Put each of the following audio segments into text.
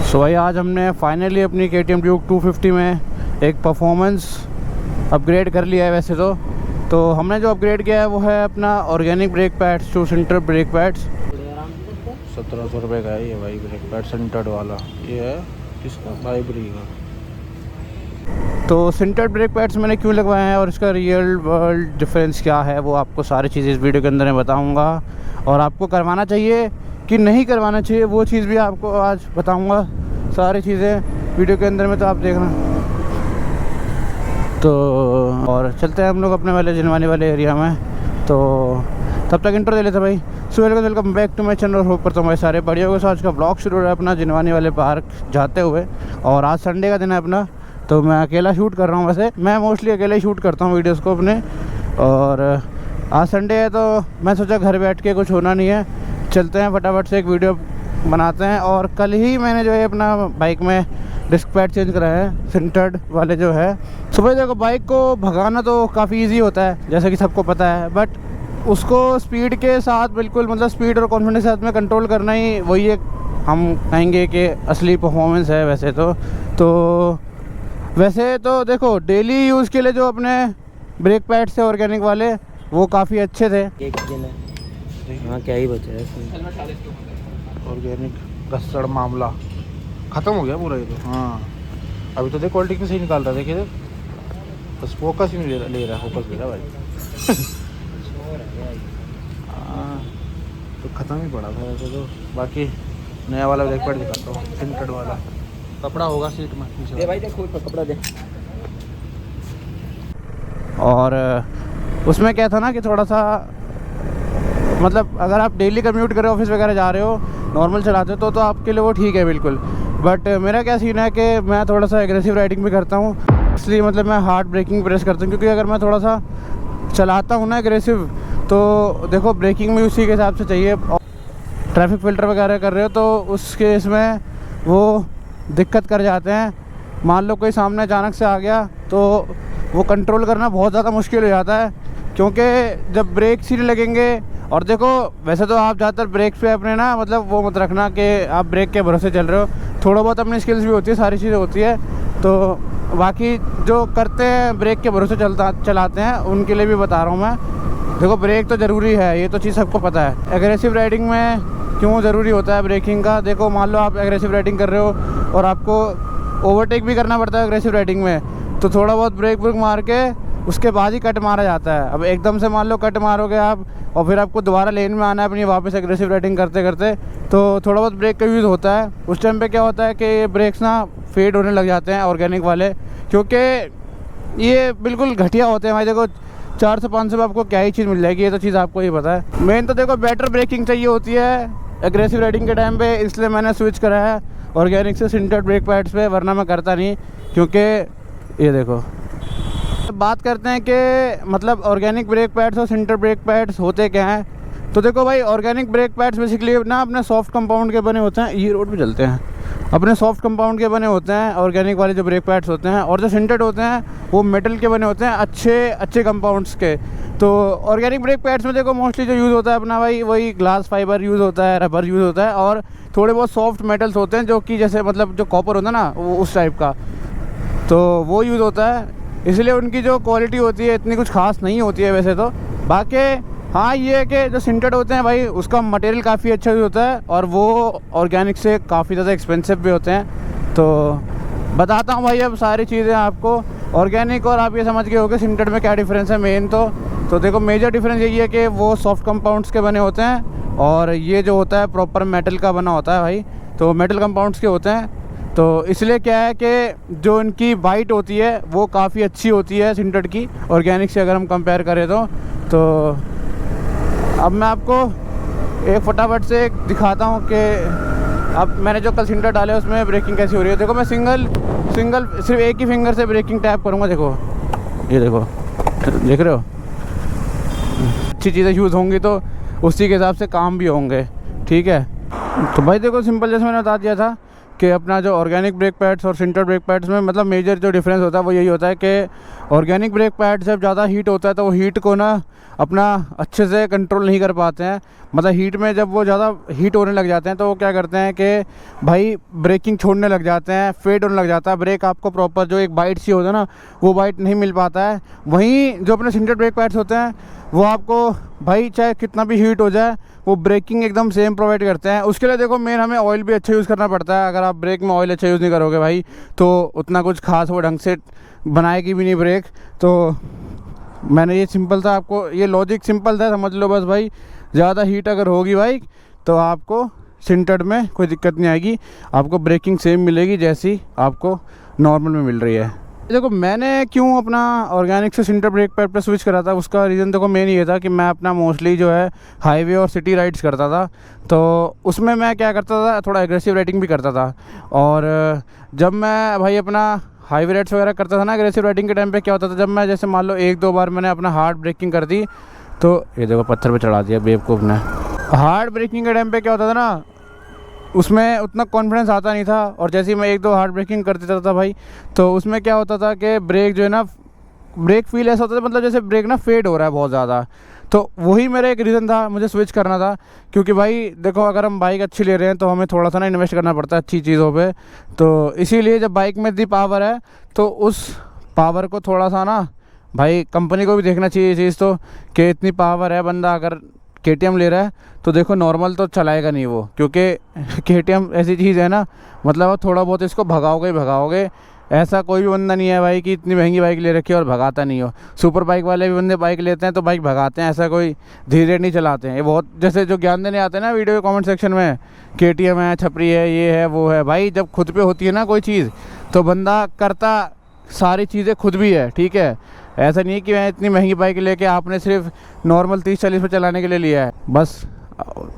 सो भाई आज हमने फाइनली अपनी KTM ड्यूक 250 में एक परफॉर्मेंस अपग्रेड कर लिया है। वैसे तो हमने जो अपग्रेड किया है वो है अपना organic brake pads, two centre brake pads. 1700 रुपये का है ये भाई ब्रेक पैड सेंटर्ड वाला। ये है किसका? बाइबरी का। तो सेंटर्ड ब्रेक पैड्स मैंने क्यों लगवाए हैं और इसका रियल वर्ल्ड डिफरेंस क्या है वो आपको सारी चीज़ें इस वीडियो के अंदर मैं बताऊँगा। और आपको करवाना चाहिए कि नहीं करवाना चाहिए वो चीज़ भी आपको आज बताऊँगा, सारी चीज़ें वीडियो के अंदर में, तो आप देखना। तो और चलते हैं हम लोग अपने वाले जिनवानी वाले एरिया में। तो तब तक इंट्रो दे लेते भाई। So welcome back to my channel. Hope करता हूँ भाई सारे बढ़िया होगा। सो आज का ब्लॉग शुरू हो रहा है अपना जिनवानी वाले पार्क जाते हुए। और आज संडे का दिन है अपना, तो मैं अकेला शूट कर रहा हूँ। वैसे मैं मोस्टली अकेला ही शूट करता हूँ वीडियोज़ को अपने। और आज संडे है तो मैं सोचा घर बैठ के कुछ होना नहीं है, चलते हैं फटाफट से एक वीडियो बनाते हैं। और कल ही मैंने जो है अपना बाइक में डिस्क पैड चेंज कराए हैं, सेंटर्ड वाले जो है। सुबह देखो बाइक को भगाना तो काफ़ी इजी होता है जैसे कि सबको पता है, बट उसको स्पीड के साथ बिल्कुल मतलब स्पीड और कॉन्फिडेंस के साथ में कंट्रोल करना ही वही एक हम कहेंगे कि असली परफॉर्मेंस है। वैसे तो देखो डेली यूज़ के लिए जो अपने ब्रेक पैड्स थे ऑर्गेनिक वाले वो काफ़ी अच्छे थे। हाँ क्या ही बचा है इसमें। ऑर्गेनिक कस्टर्ड मामला ख़त्म हो गया पूरा ये तो। हाँ अभी तो देख क्वालिटी कितनी सही निकाल रहा है, देखिए बस फोकस ही नहीं ले रहा फोकस ले रहा भाई। हाँ तो ख़त्म ही पड़ा था वैसे तो। बाकी नया वाला ब्रेक पैड दिखाता हूँ, सेंटर्ड वाला। कपड़ा होगा सीट में दे भाई, देखो कपड़ा दे। और उसमें क्या था ना कि थोड़ा सा मतलब अगर आप डेली कम्यूट कर रहे हो, ऑफिस वगैरह जा रहे हो, नॉर्मल चलाते हो तो आपके लिए वो ठीक है बिल्कुल। बट मेरा क्या सीन है कि मैं थोड़ा सा एग्रेसिव राइडिंग भी करता हूँ, इसलिए मतलब मैं हार्ड ब्रेकिंग प्रेस करता हूँ। क्योंकि अगर मैं थोड़ा सा चलाता हूँ ना एग्रेसिव, तो देखो ब्रेकिंग भी उसी के हिसाब से चाहिए। ट्रैफिक फिल्टर वगैरह कर रहे हो तो उस केस में वो दिक्कत कर जाते हैं। मान लो कोई सामने अचानक से आ गया तो वो कंट्रोल करना बहुत ज़्यादा मुश्किल हो जाता है, क्योंकि जब ब्रेक सीधे लगेंगे। और देखो वैसे तो आप ज़्यादातर ब्रेक पे अपने ना मतलब वो मत रखना कि आप ब्रेक के भरोसे चल रहे हो, थोड़ा बहुत अपनी स्किल्स भी होती है, सारी चीज़ें होती है। तो बाकी जो करते हैं ब्रेक के भरोसे चलाते हैं उनके लिए भी बता रहा हूँ मैं। देखो ब्रेक तो ज़रूरी है, ये तो चीज़ सबको पता है। एग्रेसिव राइडिंग में क्यों ज़रूरी होता है ब्रेकिंग का? देखो मान लो आप एग्रेसिव राइडिंग कर रहे हो और आपको ओवरटेक भी करना पड़ता है एग्रेसिव राइडिंग में, तो थोड़ा बहुत ब्रेक मार के उसके बाद ही कट मारा जाता है। अब एकदम से मान लो कट मारोगे आप और फिर आपको दोबारा लेन में आना है अपनी वापस एग्रेसिव राइडिंग करते करते, तो थोड़ा बहुत ब्रेक का यूज़ होता है। उस टाइम पे क्या होता है कि ये ब्रेक्स ना फेड होने लग जाते हैं ऑर्गेनिक वाले, क्योंकि ये बिल्कुल घटिया होते हैं भाई। देखो 400 से 500 में आपको क्या ही चीज़ मिल जाएगी, ये तो चीज़ आपको ही पता है। मेन तो देखो बेटर ब्रेकिंग चाहिए होती है एग्रेसिव राइडिंग के टाइम पे, इसलिए मैंने स्विच करा है ऑर्गेनिक से सेंटर्ड ब्रेक पैड्स पे, वरना मैं करता नहीं। क्योंकि ये देखो बात करते हैं कि मतलब ऑर्गेनिक ब्रेक पैड्स और सेंटर ब्रेक पैड्स होते क्या हैं। तो देखो भाई ऑर्गेनिक ब्रेक पैड्स बेसिकली ना अपने सॉफ्ट कंपाउंड के बने होते हैं। ये रोड पे चलते हैं, अपने सॉफ्ट कंपाउंड के बने होते हैं ऑर्गेनिक वाले जो ब्रेक पैड्स होते हैं। और जो सेंटर्ड होते हैं वो मेटल के बने होते हैं, अच्छे कंपाउंड्स के। तो ऑर्गेनिक ब्रेक पैड्स में देखो मोस्टली जो यूज़ होता है अपना भाई वही ग्लास फाइबर यूज़ होता है, रबर यूज़ होता है, और थोड़े बहुत सॉफ्ट मेटल्स होते हैं जो कि जैसे मतलब जो कॉपर होता है ना वो उस टाइप का, तो वो यूज़ होता है। इसलिए उनकी जो क्वालिटी होती है इतनी कुछ खास नहीं होती है वैसे तो। बाकी हाँ ये है कि जो सेंटर्ड होते हैं भाई उसका मटेरियल काफ़ी अच्छा यूज़ होता है और वो ऑर्गेनिक से काफ़ी ज़्यादा एक्सपेंसिव भी होते हैं। तो बताता हूँ भाई अब सारी चीज़ें आपको ऑर्गेनिक, और आप ये समझ गए होंगे सेंटर्ड में क्या डिफरेंस है मेन तो देखो मेजर डिफरेंस यही है कि वो सॉफ्ट कंपाउंड्स के बने होते हैं और ये जो होता है प्रॉपर मेटल का बना होता है भाई, तो मेटल कंपाउंड्स के होते हैं। तो इसलिए क्या है कि जो इनकी बाइट होती है वो काफ़ी अच्छी होती है सेंटर्ड की ऑर्गेनिक से अगर हम कंपेयर करें तो अब मैं आपको एक फटाफट से एक दिखाता हूँ कि अब मैंने जो कल सेंटर डाले उसमें ब्रेकिंग कैसी हो रही है। देखो मैं सिंगल सिर्फ एक ही फिंगर से ब्रेकिंग टैप करूँगा। देखो ये देखो, देख रहे हो, अच्छी चीज़ें यूज़ होंगी तो उसी के हिसाब से काम भी होंगे, ठीक है। तो भाई देखो सिंपल जैसे मैंने बता दिया था कि अपना जो ऑर्गेनिक ब्रेक पैड्स और सिंटर ब्रेक पैड्स में मतलब मेजर जो डिफरेंस होता है वो यही होता है कि ऑर्गेनिक ब्रेक पैड जब ज़्यादा हीट होता है तो वो हीट को ना अपना अच्छे से कंट्रोल नहीं कर पाते हैं। मतलब हीट में जब वो ज़्यादा हीट होने लग जाते हैं तो वो क्या करते हैं कि भाई ब्रेकिंग छोड़ने लग जाते हैं, फेड होने लग जाता है ब्रेक। आपको प्रॉपर जो एक बाइट सी होता है ना वो बाइट नहीं मिल पाता है। वहीं जो अपने सिंटर ब्रेक पैड्स होते हैं वो आपको भाई चाहे कितना भी हीट हो जाए वो ब्रेकिंग एकदम सेम प्रोवाइड करते हैं। उसके लिए देखो मेन हमें ऑयल भी अच्छा यूज़ करना पड़ता है। अगर आप ब्रेक में ऑयल अच्छा यूज़ नहीं करोगे भाई तो उतना कुछ खास वो ढंग से बनाएगी भी नहीं ब्रेक। तो मैंने ये सिंपल था, आपको ये लॉजिक सिंपल था, समझ लो बस भाई। ज़्यादा हीट अगर होगी बाइक तो आपको सिंटर्ड में कोई दिक्कत नहीं आएगी, आपको ब्रेकिंग सेम मिलेगी जैसी आपको नॉर्मल में मिल रही है। देखो मैंने क्यों अपना ऑर्गेनिक से सिंटर ब्रेक पैड पे स्विच करा था, उसका रीज़न देखो मेन ये था कि मैं अपना मोस्टली जो है हाईवे और सिटी राइड्स करता था। तो उसमें मैं क्या करता था, थोड़ा एग्रेसिव राइडिंग भी करता था। और जब मैं भाई अपना हाईवे राइड्स वगैरह करता था ना एग्रेसिव राइडिंग के टाइम पे क्या होता था, जब मैं जैसे मान लो 1-2 बार मैंने अपना हार्ड ब्रेकिंग कर दी तो ये देखो पत्थर पे चढ़ा दिया बेवकूफ़ ने। हार्ड ब्रेकिंग के टाइम पे क्या होता था ना उसमें उतना कॉन्फिडेंस आता नहीं था। और जैसे ही मैं 1-2 हार्ड ब्रेकिंग कर देता था भाई तो उसमें क्या होता था कि ब्रेक जो है ना ब्रेक फील ऐसा होता था, मतलब जैसे ब्रेक ना फेड हो रहा है बहुत ज़्यादा। तो वही मेरा एक रीज़न था, मुझे स्विच करना था। क्योंकि भाई देखो अगर हम बाइक अच्छी ले रहे हैं तो हमें थोड़ा सा ना इन्वेस्ट करना पड़ता है अच्छी चीज़ों पे। तो इसीलिए जब बाइक में इतनी पावर है तो उस पावर को थोड़ा सा ना भाई कंपनी को भी देखना चाहिए ये चीज़ तो कि इतनी पावर है, बंदा अगर KTM ले रहा है तो देखो नॉर्मल तो चलाएगा नहीं वो, क्योंकि KTM ऐसी चीज़ है ना मतलब आप थोड़ा बहुत इसको भगाओगे ही भगाओगे। ऐसा कोई भी बंदा नहीं है भाई कि इतनी महंगी बाइक ले रखी है और भगाता नहीं हो। सुपर बाइक वाले भी बंदे बाइक लेते हैं तो बाइक भगाते हैं, ऐसा कोई धीरे नहीं चलाते हैं। ये बहुत जैसे जो ज्ञान देने आते हैं ना वीडियो के कमेंट सेक्शन में KTM है, छपरी है, ये है वो है। भाई जब खुद पे होती है ना कोई चीज़ तो बंदा करता सारी चीज़ें खुद भी है, ठीक है। ऐसा नहीं है कि मैं इतनी महंगी बाइक लेके आपने सिर्फ नॉर्मल 30-40 पे चलाने के लिए लिया है बस।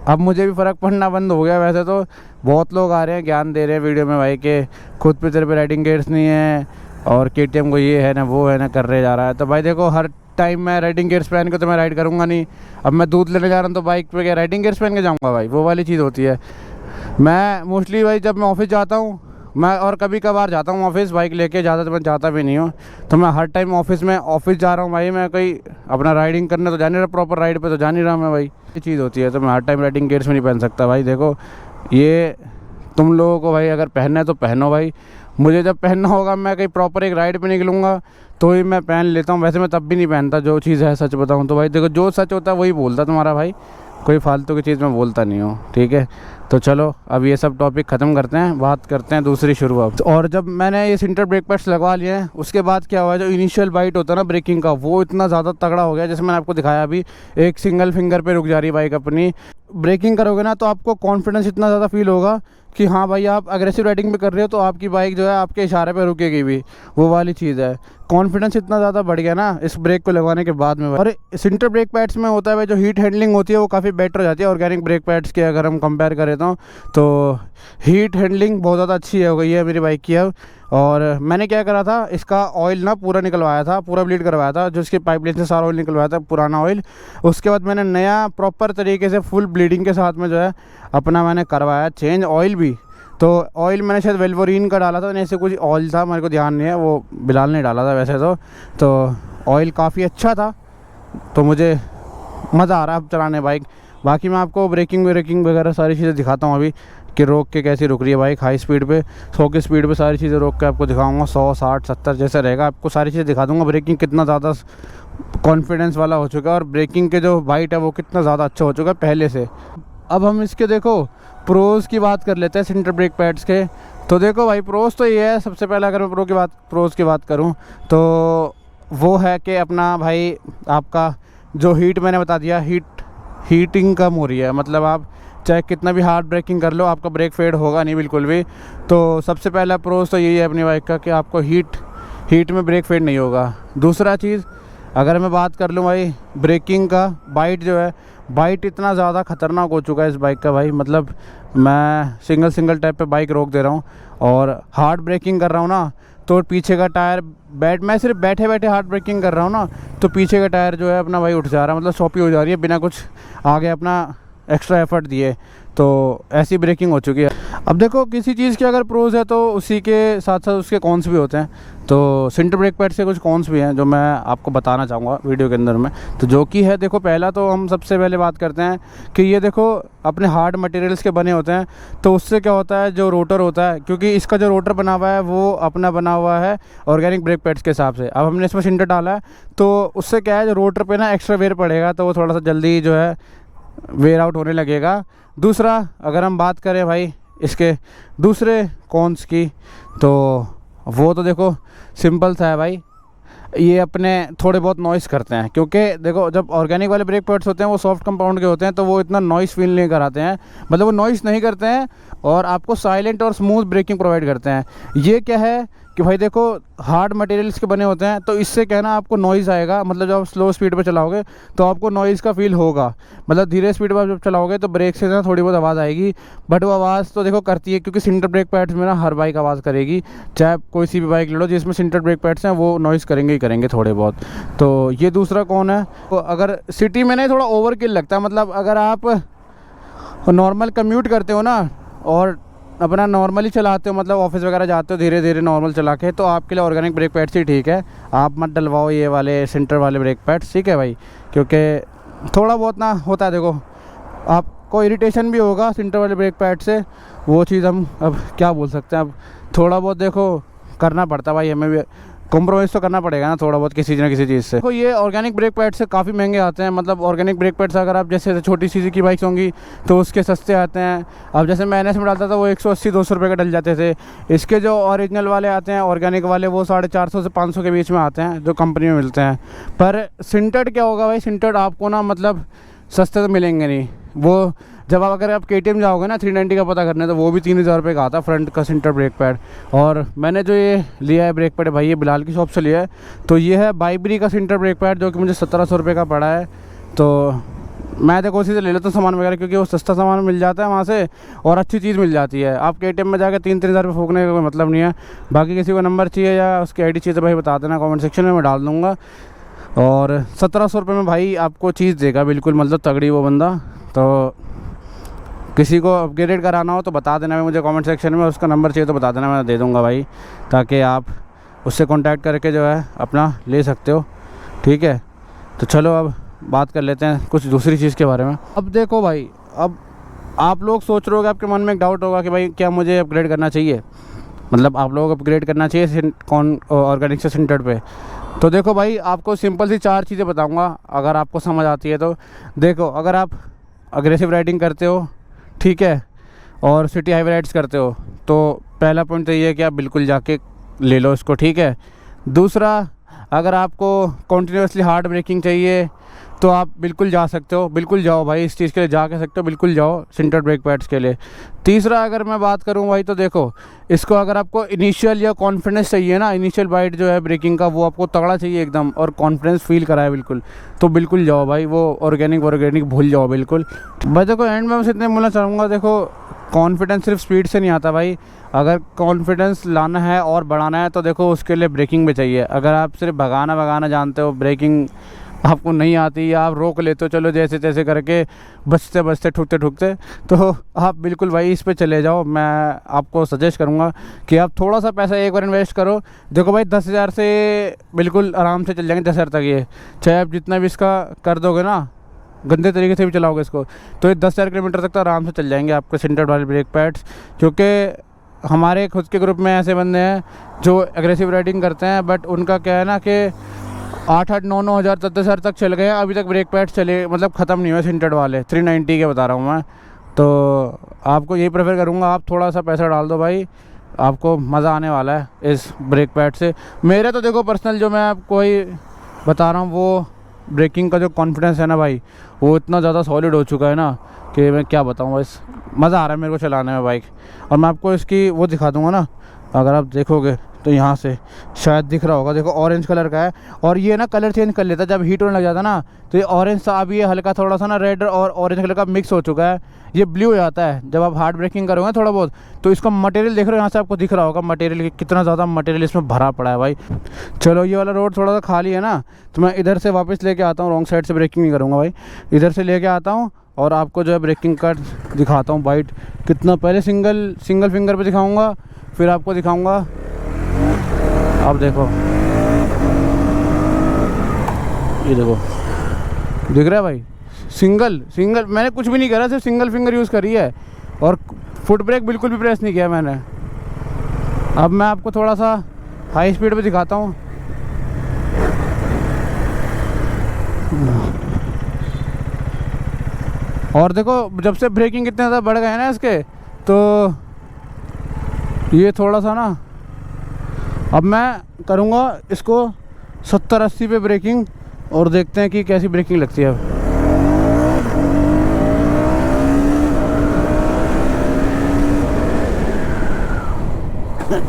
अब मुझे भी फ़र्क पड़ना बंद हो गया। वैसे तो बहुत लोग आ रहे हैं ज्ञान दे रहे हैं वीडियो में भाई के खुद पे तेरे पे राइडिंग गेयर्स नहीं है और KTM को ये है ना वो है ना कर रहे जा रहा है। तो भाई देखो हर टाइम मैं राइडिंग गेयर्स पहन के तो मैं राइड करूँगा नहीं। अब मैं दूध लेने जा रहा हूँ तो बाइक पे क्या राइडिंग गेयर्स पहन के जाऊँगा भाई, वो वाली चीज़ होती है। मैं मोस्टली भाई जब मैं ऑफिस जाता हूँ मैं और कभी कभार जाता हूँ ऑफिस बाइक लेके, ज़्यादा तो मैं जाता भी नहीं हूँ। तो मैं हर टाइम ऑफिस जा रहा हूँ भाई, मैं कोई अपना राइडिंग करने तो जा नहीं रहा, प्रॉपर राइड पे तो जा नहीं रहा मैं भाई। ये चीज़ होती है तो मैं हर टाइम राइडिंग गेयर्स में नहीं पहन सकता भाई। देखो ये तुम लोगों को भाई अगर पहनना है तो पहनो भाई। मुझे जब पहनना होगा मैं कहीं प्रॉपर एक राइड पे निकलूँगा तो ही मैं पहन लेता हूँ, वैसे मैं तब भी नहीं पहनता। जो चीज़ है सच बताऊँ तो भाई देखो जो सच होता है वही बोलता तुम्हारा भाई, कोई फालतू की चीज़ मैं बोलता नहीं हूँ, ठीक है। तो चलो अब ये सब टॉपिक ख़त्म करते हैं, बात करते हैं दूसरी शुरुआत। और जब मैंने ये सिंटर ब्रेक पैड्स लगवा लिए हैं उसके बाद क्या हुआ है, जो इनिशियल बाइट होता है ना ब्रेकिंग का वो इतना ज़्यादा तगड़ा हो गया। जैसे मैंने आपको दिखाया अभी एक सिंगल फिंगर पे रुक जा रही है बाइक अपनी। ब्रेकिंग करोगे ना तो आपको कॉन्फिडेंस इतना ज़्यादा फील होगा कि हाँ भाई आप अग्रेसिव राइडिंग भी कर रहे हो तो आपकी बाइक जो है आपके इशारे पे रुकेगी भी, वो वाली चीज़ है। कॉन्फिडेंस इतना ज़्यादा बढ़ गया ना इस ब्रेक को लगवाने के बाद में। और सिंटर ब्रेक पैड्स में होता है भाई जो हीट हैंडलिंग होती है वो काफ़ी बेटर हो जाती है ऑर्गेनिक ब्रेक पैड्स के अगर हम कंपेयर करें तो हीट हैंडलिंग बहुत ज़्यादा अच्छी हो गई है मेरी बाइक की अब। और मैंने क्या करा था, इसका ऑयल ना पूरा निकलवाया था, पूरा ब्लीड करवाया था, जो इसके पाइपलाइन से सारा ऑयल निकलवाया था पुराना ऑयल। उसके बाद मैंने नया प्रॉपर तरीके से फुल ब्लीडिंग के साथ में जो है अपना मैंने करवाया चेंज ऑयल भी। तो ऑयल मैंने शायद वेल्वोरीन का डाला था, नहीं ऐसे कुछ ऑयल था मेरे को ध्यान नहीं है, वो बिलाल ने डाला था वैसे तो ऑयल काफ़ी अच्छा था। तो मुझे मज़ा आ रहा है अब चलाने बाइक। बाकी मैं आपको ब्रेकिंग वगैरह सारी चीज़ें दिखाता हूँ अभी कि रोक के कैसी रुक रही है बाइक हाई स्पीड पे। 100 की स्पीड पे सारी चीज़ें रोक के आपको दिखाऊंगा, 100, 60, 70 जैसे रहेगा आपको सारी चीज़ें दिखा दूंगा। ब्रेकिंग कितना ज़्यादा कॉन्फिडेंस वाला हो चुका है और ब्रेकिंग के जो बाइट है वो कितना ज़्यादा अच्छा हो चुका है पहले से। अब हम इसके देखो प्रोज़ की बात कर लेते हैं सिंटर ब्रेक पैड्स के। तो देखो भाई प्रोज़ तो ये है, सबसे पहले अगर मैं प्रोज़ की बात करूँ तो वो है कि अपना भाई आपका जो हीट मैंने बता दिया, हीटिंग कम हो रही है। मतलब आप चाहे कितना भी हार्ड ब्रेकिंग कर लो आपका ब्रेक फेड होगा नहीं बिल्कुल भी। तो सबसे पहला प्रोज़ तो यही है अपनी बाइक का कि आपको हीट में ब्रेक फेड नहीं होगा। दूसरा चीज़ अगर मैं बात कर लूँ भाई ब्रेकिंग का, बाइट जो है बाइट इतना ज़्यादा ख़तरनाक हो चुका है इस बाइक का भाई। मतलब मैं सिंगल टाइप पे बाइक रोक दे रहा हूँ और हार्ड ब्रेकिंग कर रहा हूँ ना तो पीछे का टायर मैं सिर्फ बैठे हार्ड ब्रेकिंग कर रहा हूँ ना तो पीछे का टायर जो है अपना भाई उठ जा रहा है, मतलब सॉपी हो जा रही है बिना कुछ आगे अपना एक्स्ट्रा एफर्ट दिए। तो ऐसी ब्रेकिंग हो चुकी है। अब देखो किसी चीज़ के अगर प्रोज है तो उसी के साथ साथ उसके कॉन्स भी होते हैं। तो सिंटर ब्रेक पैड से कुछ कॉन्स भी हैं जो मैं आपको बताना चाहूँगा वीडियो के अंदर में। तो जो कि है, देखो पहला तो हम सबसे पहले बात करते हैं कि ये देखो अपने हार्ड मटेरियल्स के बने होते हैं। तो उससे क्या होता है, जो रोटर होता है, क्योंकि इसका जो रोटर बना हुआ है वो अपना बना हुआ है ऑर्गेनिक ब्रेक पैड्स के हिसाब से। अब हमने इसमें सिंटर डाला है तो उससे क्या है, जो रोटर पे ना एक्स्ट्रा वेयर पड़ेगा तो वो थोड़ा सा जल्दी जो है वेयर आउट होने लगेगा। दूसरा, अगर हम बात करें भाई इसके दूसरे कॉन्स की, तो वो तो देखो सिंपल सा है भाई, ये अपने थोड़े बहुत नॉइस करते हैं। क्योंकि देखो जब ऑर्गेनिक वाले ब्रेक पैड्स होते हैं वो सॉफ्ट कंपाउंड के होते हैं तो वो इतना नॉइस फील नहीं कराते हैं, मतलब वो नॉइस नहीं करते हैं और आपको साइलेंट और स्मूथ ब्रेकिंग प्रोवाइड करते हैं। ये क्या है कि भाई देखो हार्ड मटेरियल्स के बने होते हैं तो इससे कहना आपको नॉइज़ आएगा, मतलब जब आप स्लो स्पीड पे चलाओगे तो आपको नॉइज़ का फील होगा। मतलब धीरे स्पीड पर जब चलाओगे तो ब्रेक से ना थोड़ी बहुत आवाज़ आएगी, बट वो आवाज़ तो देखो करती है, क्योंकि सिंटर ब्रेक पैड्स में ना हर बाइक आवाज़ करेगी। चाहे कोई सी भी बाइक ले लो जिसमें सिंटर ब्रेक पैड्स हैं वो नॉइज़ करेंगे ही करेंगे थोड़े बहुत। तो ये दूसरा कौन है, तो अगर सिटी में नहीं थोड़ा ओवर किल लगता है, मतलब अगर आप नॉर्मल कम्यूट करते हो ना और अपना नॉर्मली चलाते हो, मतलब ऑफिस वगैरह जाते हो धीरे धीरे नॉर्मल चला के, तो आपके लिए ऑर्गेनिक ब्रेक पैड्स ही ठीक है। आप मत डलवाओ ये वाले सेंटर वाले ब्रेक पैड्स, ठीक है भाई, क्योंकि थोड़ा बहुत ना होता है, देखो आपको इरिटेशन भी होगा सेंटर वाले ब्रेक पैड से, वो चीज़ हम अब क्या बोल सकते हैं। अब थोड़ा बहुत देखो करना पड़ता है भाई, हमें भी कॉम्प्रोमाइज़ तो करना पड़ेगा ना थोड़ा बहुत किसी न किसी चीज़ से। देखो ये ऑर्गेनिक ब्रेक पैड से काफ़ी महंगे आते हैं, मतलब ऑर्गेनिक ब्रेक पैड्स अगर आप जैसे छोटी सीसी की बाइक्स होंगी तो उसके सस्ते आते हैं। अब जैसे मैं NS में डालता था वो 180-200 रुपये का डल जाते थे। इसके जो ओरिजिनल वाले आते हैं ऑर्गेनिक वाले वो 450 से 500 के बीच में आते हैं जो कंपनी में मिलते हैं। पर सिंटर्ड क्या होगा भाई, सिंटर्ड आपको ना मतलब सस्ते तो मिलेंगे नहीं। वो जब आप अगर आप KTM जाओगे ना 390 का पता करने तो वो भी 3000 रुपये का आता फ्रंट का सिंटर ब्रेक पैड। और मैंने जो ये लिया है ब्रेक पैड भाई ये बिलाल की शॉप से लिया है, तो ये है बाइबरी का सिंटर ब्रेक पैड जो कि मुझे 1700 रुपये का पड़ा है। तो मैं तो कोशिश से ले लेता हूँ सामान वगैरह, क्योंकि वो सस्ता सामान मिल जाता है वहाँ से और अच्छी चीज़ मिल जाती है। आप KTM में जाकर 3-3 हज़ार रुपये फूकने का कोई मतलब नहीं है। बाकी किसी को नंबर चाहिए या उसकी ID चाहिए तो भाई बता देना कॉमेंट सेक्शन में, मैं डाल दूँगा। और 1700 रुपये में भाई आपको चीज़ देगा बिल्कुल, मतलब तगड़ी वो बंदा। तो किसी को अपग्रेड कराना हो तो बता देना भाई मुझे कमेंट सेक्शन में, उसका नंबर चाहिए तो बता देना, मैं दे दूंगा भाई, ताकि आप उससे कांटेक्ट करके जो है अपना ले सकते हो, ठीक है। तो चलो अब बात कर लेते हैं कुछ दूसरी चीज़ के बारे में। अब देखो भाई, अब आप लोग सोच रहे होगे, आपके मन में एक डाउट होगा कि भाई क्या मुझे अपग्रेड करना चाहिए, मतलब आप लोग अपग्रेड करना चाहिए कौन ऑर्गेनिक से सिंटर्ड पे। तो देखो भाई आपको सिंपल सी 4 चीज़ें बताऊँगा, अगर आपको समझ आती है तो। देखो अगर आप अग्रेसिव राइडिंग करते हो, ठीक है, और सिटी हाईवे राइड्स करते हो, तो पहला पॉइंट तो ये है कि आप बिल्कुल जाके ले लो इसको, ठीक है। दूसरा, अगर आपको कॉन्टीन्यूसली हार्ड ब्रेकिंग चाहिए तो आप बिल्कुल जा सकते हो, बिल्कुल जाओ भाई, इस चीज़ के लिए जा के सकते हो, बिल्कुल जाओ सिंटर ब्रेक पैड्स के लिए। तीसरा, अगर मैं बात करूं भाई तो देखो इसको अगर आपको इनिशियल या कॉन्फिडेंस चाहिए ना, इनिशियल बाइट जो है ब्रेकिंग का वो आपको तगड़ा चाहिए एकदम और कॉन्फिडेंस फील कराए बिल्कुल, तो बिल्कुल जाओ भाई, वो ऑर्गेनिक भूल जाओ बिल्कुल। भाई देखो एंड में बस इतने बोलना चाहूँगा, देखो कॉन्फिडेंस सिर्फ स्पीड से नहीं आता भाई, अगर कॉन्फिडेंस लाना है और बढ़ाना है तो देखो उसके लिए ब्रेकिंग भी चाहिए। अगर आप सिर्फ भगाना जानते हो, ब्रेकिंग आपको नहीं आती या आप रोक लेते हो चलो जैसे तैसे करके बचते बचते ठुकते, तो आप बिल्कुल भाई इस पे चले जाओ। मैं आपको सजेस्ट करूँगा कि आप थोड़ा सा पैसा एक बार इन्वेस्ट करो। देखो भाई 10,000 से बिल्कुल आराम से चल जाएंगे 10,000 तक ये, चाहे आप जितना भी इसका कर दोगे ना, गंदे तरीके से भी चलाओगे इसको, तो ये 10,000 किलोमीटर तक तो आराम से चल जाएंगे आपके सिंटर्ड वाले ब्रेक पैड्स। क्योंकि हमारे खुद के ग्रुप में ऐसे बंदे हैं जो एग्रेसिव राइडिंग करते हैं, बट उनका क्या है ना कि 8-8, 9-9 हज़ार 10,000 तक चल गए, अभी तक ब्रेक पैड चले, मतलब ख़त्म नहीं हुए सिंटर्ड वाले 390 के बता रहा हूँ मैं। तो आपको यही प्रेफर करूँगा, आप थोड़ा सा पैसा डाल दो भाई, आपको मज़ा आने वाला है इस ब्रेक पैड से। मेरे तो देखो पर्सनल जो मैं आपको ही बता रहा हूँ, वो ब्रेकिंग का जो कॉन्फिडेंस है ना भाई, वो इतना ज़्यादा सॉलिड हो चुका है ना कि मैं क्या बताऊँ, बस मज़ा आ रहा है मेरे को चलाने में बाइक। और मैं आपको इसकी वो दिखा दूँगा ना, अगर आप देखोगे तो यहाँ से शायद दिख रहा होगा, देखो ऑरेंज कलर का है, और ये ना कलर चेंज कर लेता है जब हीट होने लग जाता ना, तो ये ऑरेंज सा, अभी ये हल्का थोड़ा सा ना रेड और ऑरेंज कलर का मिक्स हो चुका है, ये ब्लू हो जाता है जब आप हार्ड ब्रेकिंग करोगे थोड़ा बहुत। तो इसका मटेरियल देख रहे हो, यहाँ से आपको दिख रहा होगा मटेरियल, कितना ज़्यादा मटेरियल इसमें भरा पड़ा है भाई। चलो ये वाला रोड थोड़ा सा खाली है ना, तो मैं इधर से वापस लेके आता हूँ, रॉन्ग साइड से ब्रेकिंग नहीं करूँगा भाई, इधर से लेके आता हूँ और आपको जो है ब्रेकिंग का दिखाता हूँ बाइट कितना। पहले सिंगल फिंगर पे दिखाऊंगा, फिर आपको दिखाऊंगा। आप देखो, ये देखो, दिख रहा है भाई? सिंगल मैंने कुछ भी नहीं करा, सिर्फ सिंगल फिंगर यूज़ करी है और फुट ब्रेक बिल्कुल भी प्रेस नहीं किया मैंने। अब मैं आपको थोड़ा सा हाई स्पीड पे दिखाता हूँ। और देखो, जब से ब्रेकिंग कितने ज़्यादा बढ़ गए हैं ना इसके, तो ये थोड़ा सा ना, अब मैं करूँगा इसको 70-80 पे ब्रेकिंग और देखते हैं कि कैसी ब्रेकिंग लगती है अब।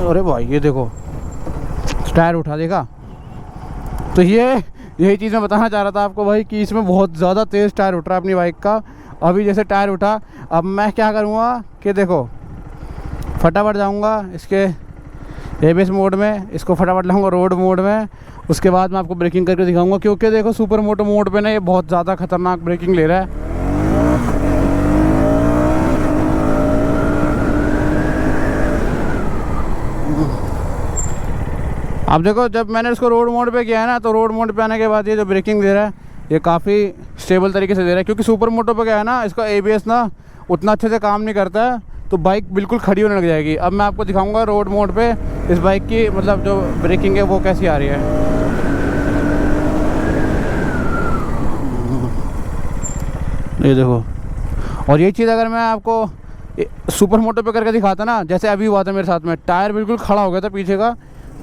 अरे भाई ये देखो, टायर उठा, देखा? तो यही चीज़ मैं बताना चाह रहा था आपको भाई कि इसमें बहुत ज़्यादा तेज़ टायर उठ रहा है अपनी बाइक का। अभी जैसे टायर उठा, अब मैं क्या करूँगा कि देखो, फटाफट जाऊँगा इसके एबीएस मोड में, इसको फटाफट लाऊंगा रोड मोड में, उसके बाद मैं आपको ब्रेकिंग करके दिखाऊंगा। क्योंकि देखो सुपर मोटो मोड पे ना ये बहुत ज़्यादा खतरनाक ब्रेकिंग ले रहा है। अब देखो, जब मैंने इसको रोड मोड पे किया है ना, तो रोड मोड पे आने के बाद ये जो ब्रेकिंग दे रहा है ये काफ़ी स्टेबल तरीके से दे रहा है। क्योंकि सुपर मोटो पे क्या है ना, इसका एबीएस ना उतना अच्छे से काम नहीं करता है, तो बाइक बिल्कुल खड़ी होने लग जाएगी। अब मैं आपको दिखाऊंगा रोड मोड पे इस बाइक की मतलब जो ब्रेकिंग है वो कैसी आ रही है। ये देखो, और ये चीज़ अगर मैं आपको सुपर मोटो पे करके दिखाता ना, जैसे अभी हुआ था मेरे साथ में, टायर बिल्कुल खड़ा हो गया था पीछे का,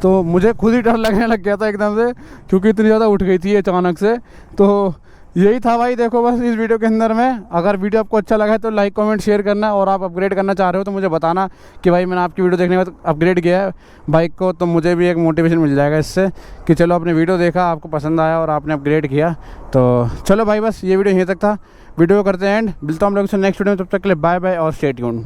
तो मुझे खुद ही डर लगने लग गया था एकदम से, क्योंकि इतनी ज़्यादा उठ गई थी अचानक से। तो यही था भाई, देखो बस इस वीडियो के अंदर में। अगर वीडियो आपको अच्छा लगा है तो लाइक कमेंट शेयर करना, और आप अपग्रेड करना चाह रहे हो तो मुझे बताना कि भाई मैंने आपकी वीडियो देखने के बाद अपग्रेड किया है बाइक को, तो मुझे भी एक मोटिवेशन मिल जाएगा इससे कि चलो आपने वीडियो देखा, आपको पसंद आया और आपने अपग्रेड किया। तो चलो भाई, बस ये वीडियो यहीं तक था। वीडियो करते हैं एंड, मिलता हूँ हम लोग से नेक्स्ट वीडियो में। तब तक के लिए बाय बाय और स्टे ट्यून्ड।